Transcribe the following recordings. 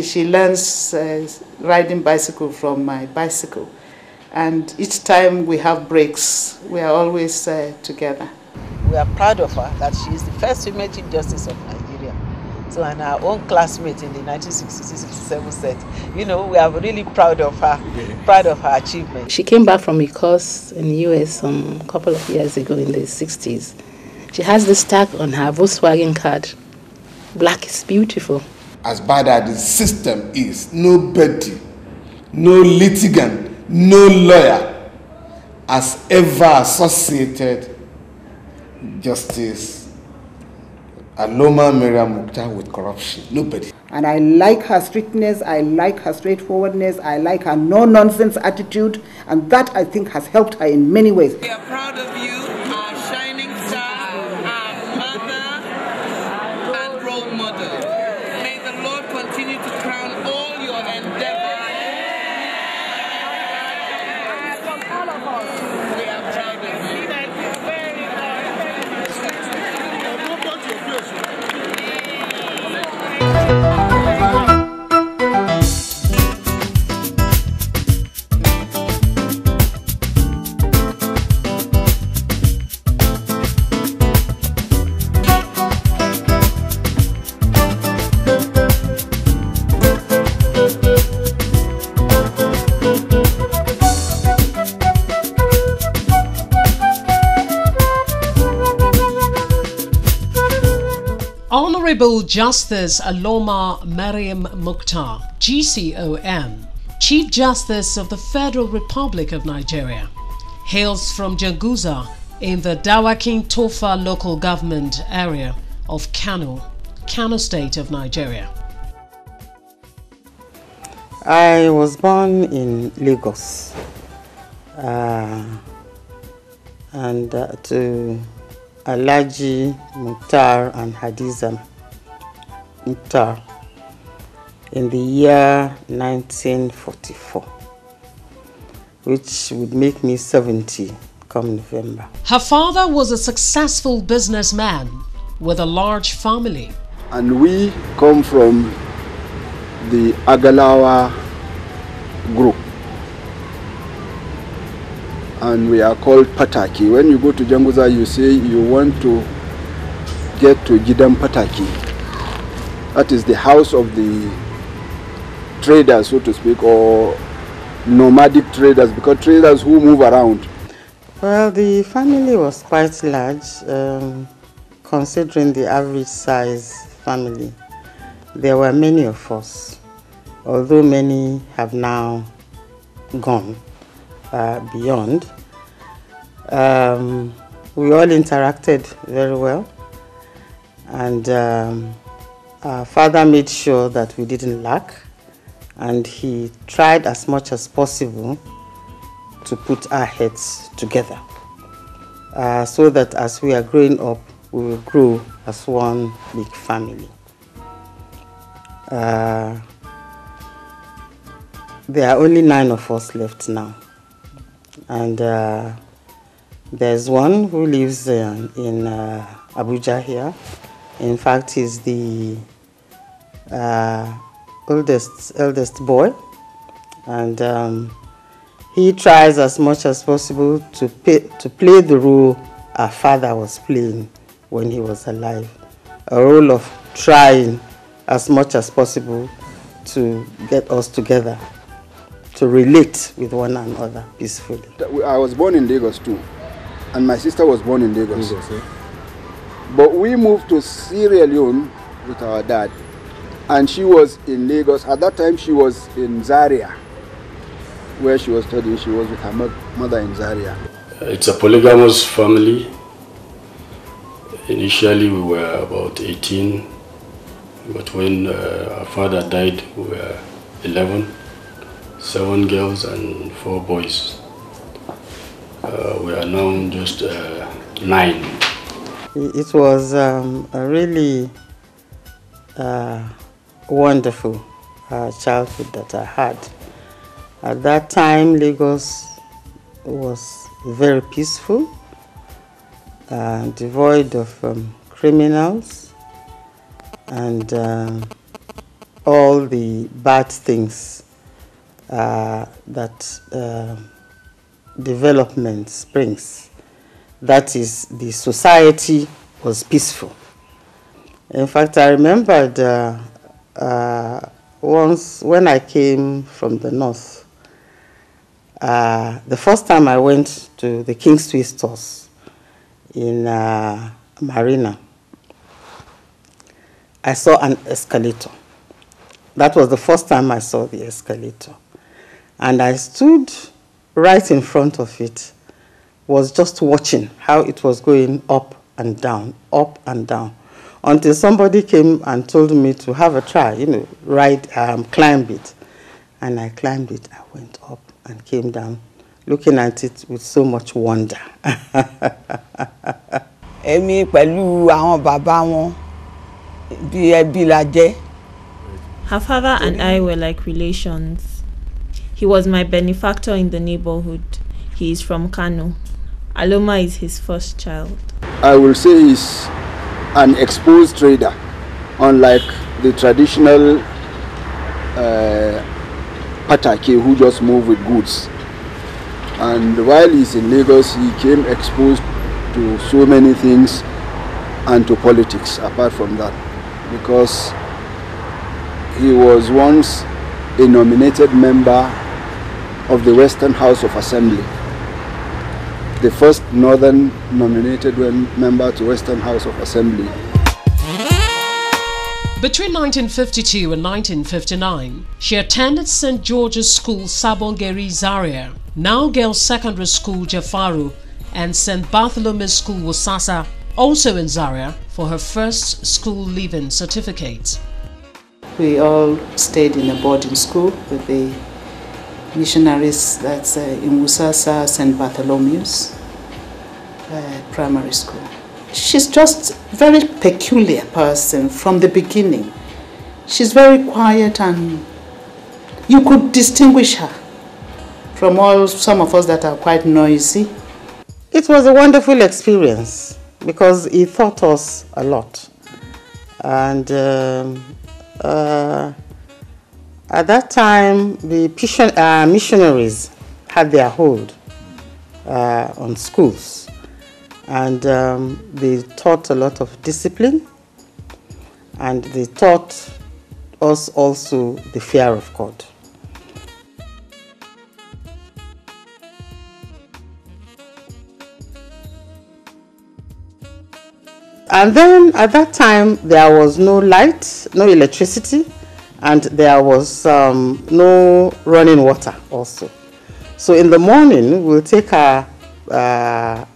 She learns riding bicycle from my bicycle. And each time we have breaks, we are always together. We are proud of her that she is the first female Chief Justice of Nigeria. So, and our own classmate in the 1966-67 set, you know, we are really proud of her, proud of her achievement. She came back from a course in the US a couple of years ago in the 60s. She has this tag on her Volkswagen card. Black is beautiful. As bad as the system is, nobody, no litigant, no lawyer has ever associated Justice Aloma Mariam Mukhtar with corruption. Nobody. And I like her strictness, I like her straightforwardness, I like her no-nonsense attitude, and that I think has helped her in many ways. We are proud of you, our shining star, our mother and role model. May the Lord continue to crown all your endeavors. From all of us, we are proud of you. Thank you very much. Honorable Justice Aloma Mariam Mukhtar, GCON, Chief Justice of the Federal Republic of Nigeria, hails from Jaguza in the Dawakin Tofa local government area of Kano, Kano State of Nigeria. I was born in Lagos and to Alhaji Mukhtar and Hadiza Mukhtar in the year 1944, which would make me 70 come November. Her father was a successful businessman with a large family. And we come from the Agalawa group. And we are called Pataki. When you go to Janguza, you say you want to get to Gidam Pataki. That is the house of the traders, so to speak, or nomadic traders, because traders who move around. Well, the family was quite large, considering the average size family. There were many of us, although many have now gone beyond. We all interacted very well, and our father made sure that we didn't lack, and he tried as much as possible to put our heads together so that as we are growing up, we will grow as one big family. There are only 9 of us left now. And there's one who lives in Abuja here. In fact, he's the eldest boy. And he tries as much as possible to play the role our father was playing when he was alive. A role of trying as much as possible to get us together, to relate with one another peacefully. I was born in Lagos too, and my sister was born in Lagos. But we moved to Sierra Leone with our dad, and she was in Lagos. At that time, she was in Zaria, where she was studying. She was with her mother in Zaria. It's a polygamous family. Initially, we were about 18, but when our father died, we were 11. 7 girls and 4 boys. We are now just 9. It was a really wonderful childhood that I had. At that time, Lagos was very peaceful, devoid of criminals, and all the bad things that development brings. That is, the society was peaceful. In fact, I remembered once when I came from the north, the first time I went to the King's Twist stores in Marina, I saw an escalator. That was the first time I saw the escalator. And I stood right in front of it, was just watching how it was going up and down, until somebody came and told me to have a try, climb it. And I climbed it, I went up and came down, looking at it with so much wonder. Èmi pẹ̀lú àwọn bàbá wọn bí ẹbí la jẹ́. Her father and I were like relations. He was my benefactor in the neighborhood. He is from Kano. Aloma is his first child. I will say he's an exposed trader, unlike the traditional Patake who just move with goods. And while he's in Lagos, he came exposed to so many things and to politics apart from that, because he was once a nominated member of the Western House of Assembly, the first northern nominated member to Western House of Assembly. Between 1952 and 1959, she attended St. George's School, Sabongeri, Zaria, now Girls Secondary School, Jafaru, and St. Bartholomew's School, Wasasa, also in Zaria, for her first school leaving certificate. We all stayed in a boarding school with the missionaries, that's in Wasasa, St. Bartholomew's primary school. She's just a very peculiar person from the beginning. She's very quiet and you could distinguish her from some of us that are quite noisy. It was a wonderful experience because he taught us a lot. And at that time, the missionaries had their hold on schools. And they taught a lot of discipline, and they taught us also the fear of God. And then at that time, there was no light, no electricity, and there was no running water also. So in the morning, we'll take our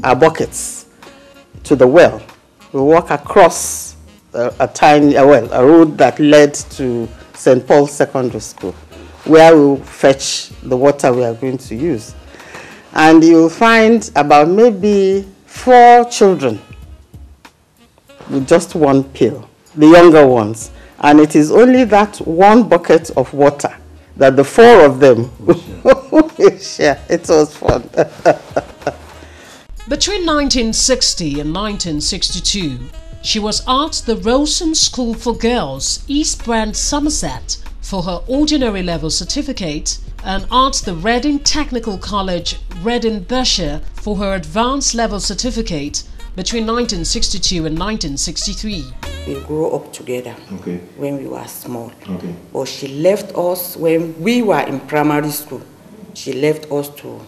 buckets to the well. We walk across a road that led to St. Paul's Secondary School, where we'll fetch the water we are going to use. And you'll find about maybe 4 children with just one pail, the younger ones. And it is only that one bucket of water that the 4 of them will share. It was fun. Between 1960 and 1962, she was at the Rosen School for Girls, East Brand, Somerset, for her ordinary level certificate, and at the Reading Technical College, Reading, Berkshire, for her advanced level certificate between 1962 and 1963. We grew up together when we were small. But she left us when we were in primary school. She left us to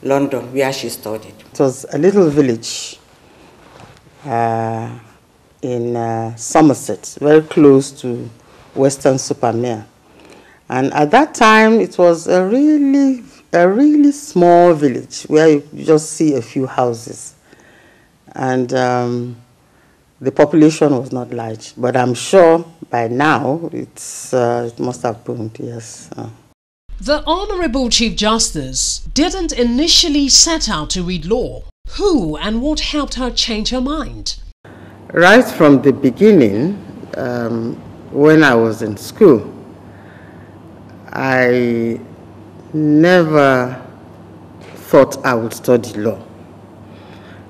London, where she studied. It was a little village in Somerset, very close to Western Supermare. And at that time, it was a really small village where you just see a few houses. And the population was not large, but I'm sure by now it must have boomed, yes. The Honorable Chief Justice didn't initially set out to read law. Who and what helped her change her mind? Right from the beginning, when I was in school, I never thought I would study law.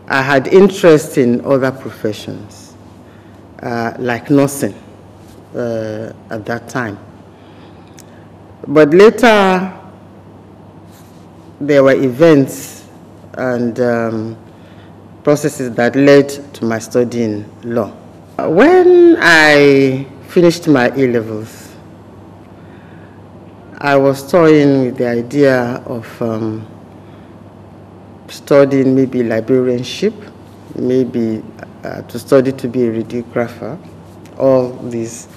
I had interest in other professions, like nursing. at that time. But later, there were events and processes that led to my studying law. When I finished my A-levels, I was toying with the idea of studying maybe librarianship, maybe to study to be a radiographer, all these.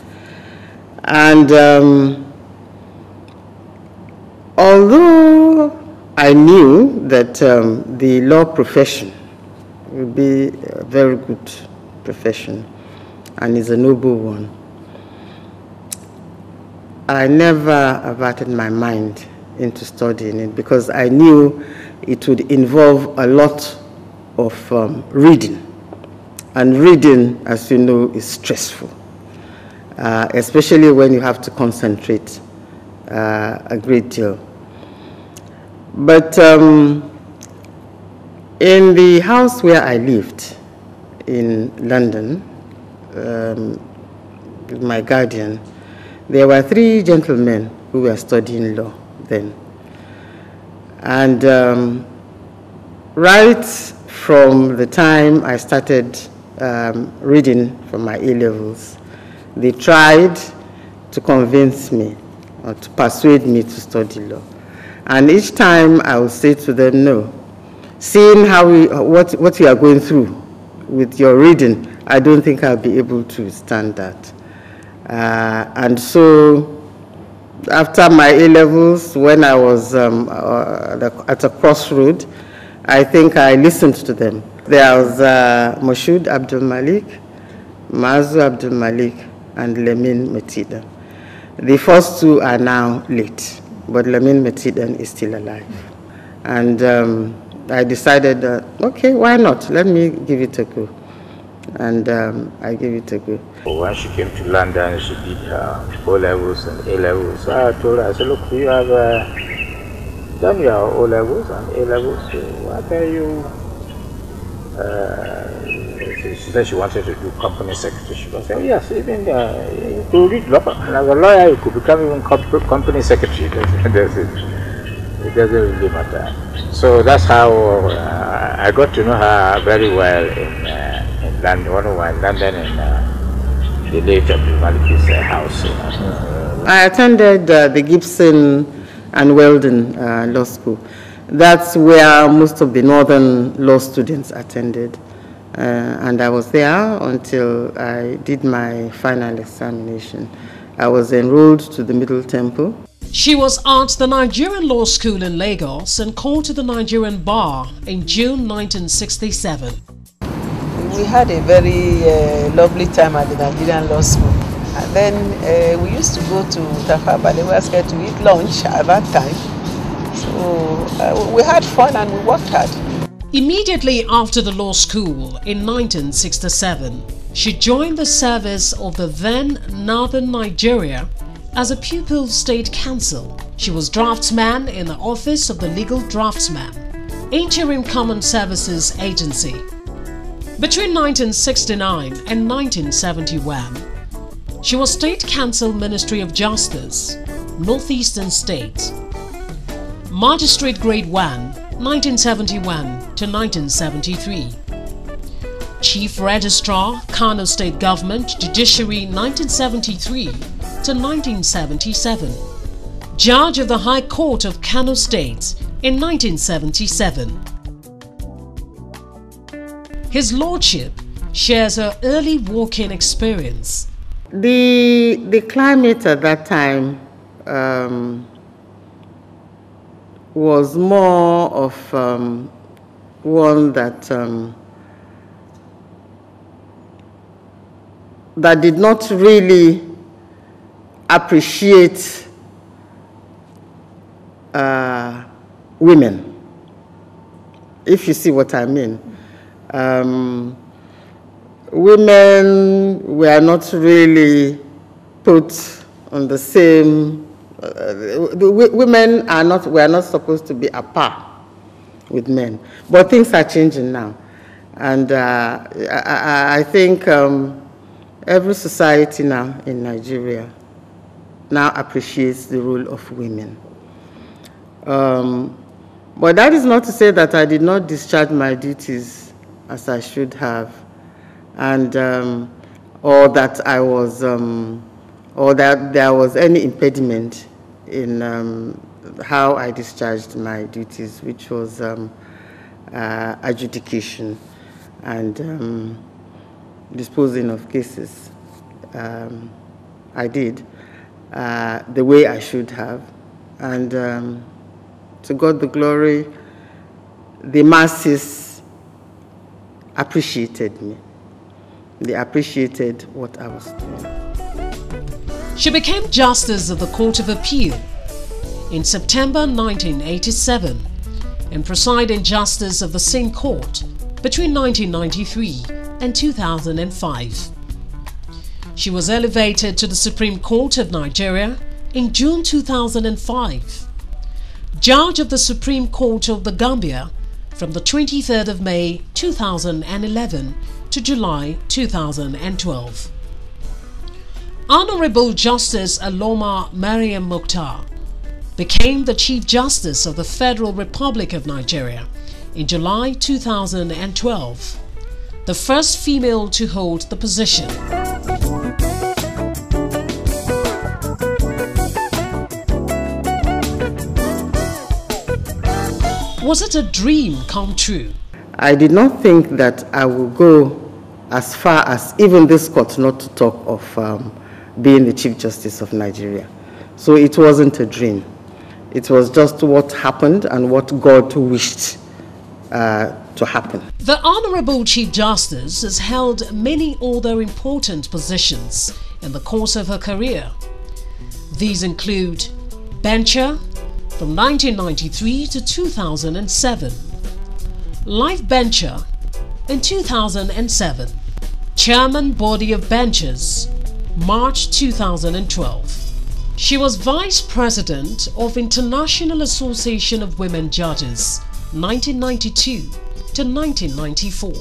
And although I knew that the law profession would be a very good profession and is a noble one, I never averted my mind into studying it because I knew it would involve a lot of reading. And reading, as you know, is stressful, especially when you have to concentrate a great deal. But in the house where I lived in London, with my guardian, there were 3 gentlemen who were studying law then. And right from the time I started reading for my A-levels, they tried to convince me or to persuade me to study law. And each time I would say to them, no. Seeing how what you are going through with your reading, I don't think I'll be able to stand that. And so after my A-levels, when I was at a crossroad, I think I listened to them. There was Moshood Abdul Malik, Mazu Abdul Malik, and Lemin Metidan. The first 2 are now late, but Lemin Metidan is still alive. And I decided, okay, why not? Let me give it a go. And I gave it a go. When she came to London, she did her O-levels and A-levels. So I told her, I said, look, you have done your O-levels and A-levels, so what are you? She said she wanted to do company secretary. I said, yes, even you could read law. And as a lawyer, you could become even company secretary. It doesn't really matter. So that's how I got to know her very well in London, London in the late Abdul Malik's house. I attended the GCON and Weldon Law School. That's where most of the northern law students attended. And I was there until I did my final examination. I was enrolled to the Middle Temple. She was at the Nigerian Law School in Lagos and called to the Nigerian bar in June 1967. We had a very lovely time at the Nigerian Law School. And then we used to go to Tafa Balewa Square to eat lunch at that time. So we had fun and we worked hard. Immediately after the law school in 1967, she joined the service of the then Northern Nigeria as a pupil state counsel. She was draftsman in the office of the legal draftsman, Interim Common Services Agency. Between 1969 and 1971, she was State Counsel, Ministry of Justice, Northeastern States. Magistrate Grade 1, 1971 to 1973. Chief Registrar, Kano State Government, Judiciary 1973 to 1977. Judge of the High Court of Kano State in 1977. His Lordship shares her early walking experience. The climate at that time was more of one that that did not really appreciate women, if you see what I mean. Women were not really put on the same. Women were not supposed to be at par with men, but things are changing now, and I think every society now in Nigeria now appreciates the role of women. But that is not to say that I did not discharge my duties as I should have, and or that I was, or that there was any impediment in how I discharged my duties, which was adjudication and disposing of cases. I did the way I should have, and to God the glory, the masses appreciated me. They appreciated what I was doing. She became Justice of the Court of Appeal in September 1987 and presiding Justice of the same court between 1993 and 2005. She was elevated to the Supreme Court of Nigeria in June 2005, Judge of the Supreme Court of the Gambia from the 23rd of May 2011 to July 2012. Honorable Justice Aloma Mariam Mukhtar became the Chief Justice of the Federal Republic of Nigeria in July 2012, the first female to hold the position. Was it a dream come true? I did not think that I would go as far as even this court not to talk of being the Chief Justice of Nigeria. So it wasn't a dream. It was just what happened and what God wished to happen. The Honorable Chief Justice has held many other important positions in the course of her career. These include bencher from 1993 to 2007, life bencher in 2007, Chairman Body of Benchers, March 2012. She was Vice President of International Association of Women Judges, 1992 to 1994.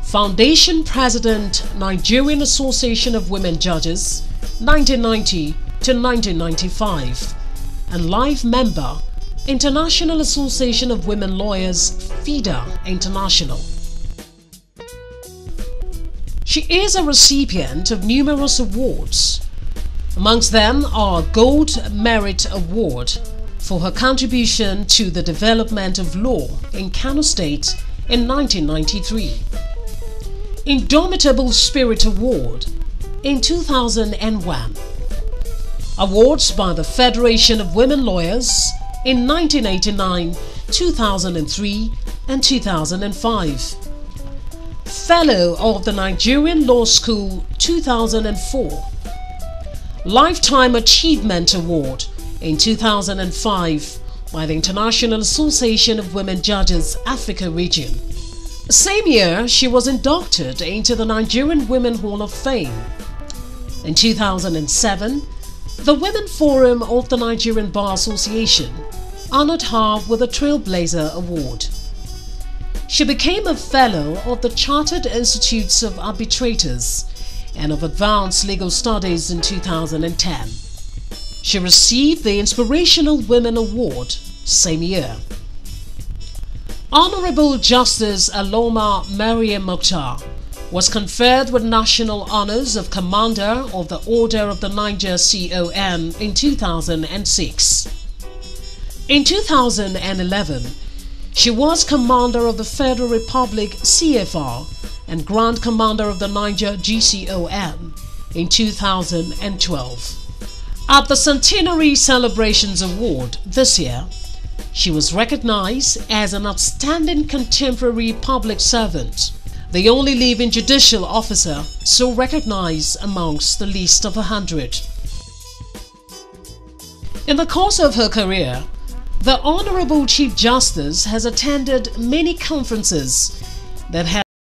Foundation President, Nigerian Association of Women Judges, 1990 to 1995. And life member, International Association of Women Lawyers, FIDA International. She is a recipient of numerous awards. Amongst them are Gold Merit Award for her contribution to the development of law in Kano State in 1993, Indomitable Spirit Award in 2001, awards by the Federation of Women Lawyers in 1989, 2003 and 2005, Fellow of the Nigerian Law School 2004, Lifetime Achievement Award in 2005 by the International Association of Women Judges Africa Region. The same year, she was inducted into the Nigerian Women Hall of Fame. In 2007, the Women Forum of the Nigerian Bar Association honored her with the Trailblazer Award. She became a Fellow of the Chartered Institutes of Arbitrators and of Advanced Legal Studies in 2010. She received the Inspirational Women Award same year. Honorable Justice Aloma Mariam Mukhtar was conferred with national honors of Commander of the Order of the Niger GCON in 2006. In 2011, she was Commander of the Federal Republic CFR and Grand Commander of the Niger GCON in 2012. At the Centenary Celebrations Award this year, she was recognized as an outstanding contemporary public servant, the only living judicial officer so recognized amongst the list of 100. In the course of her career, the Honorable Chief Justice has attended many conferences that have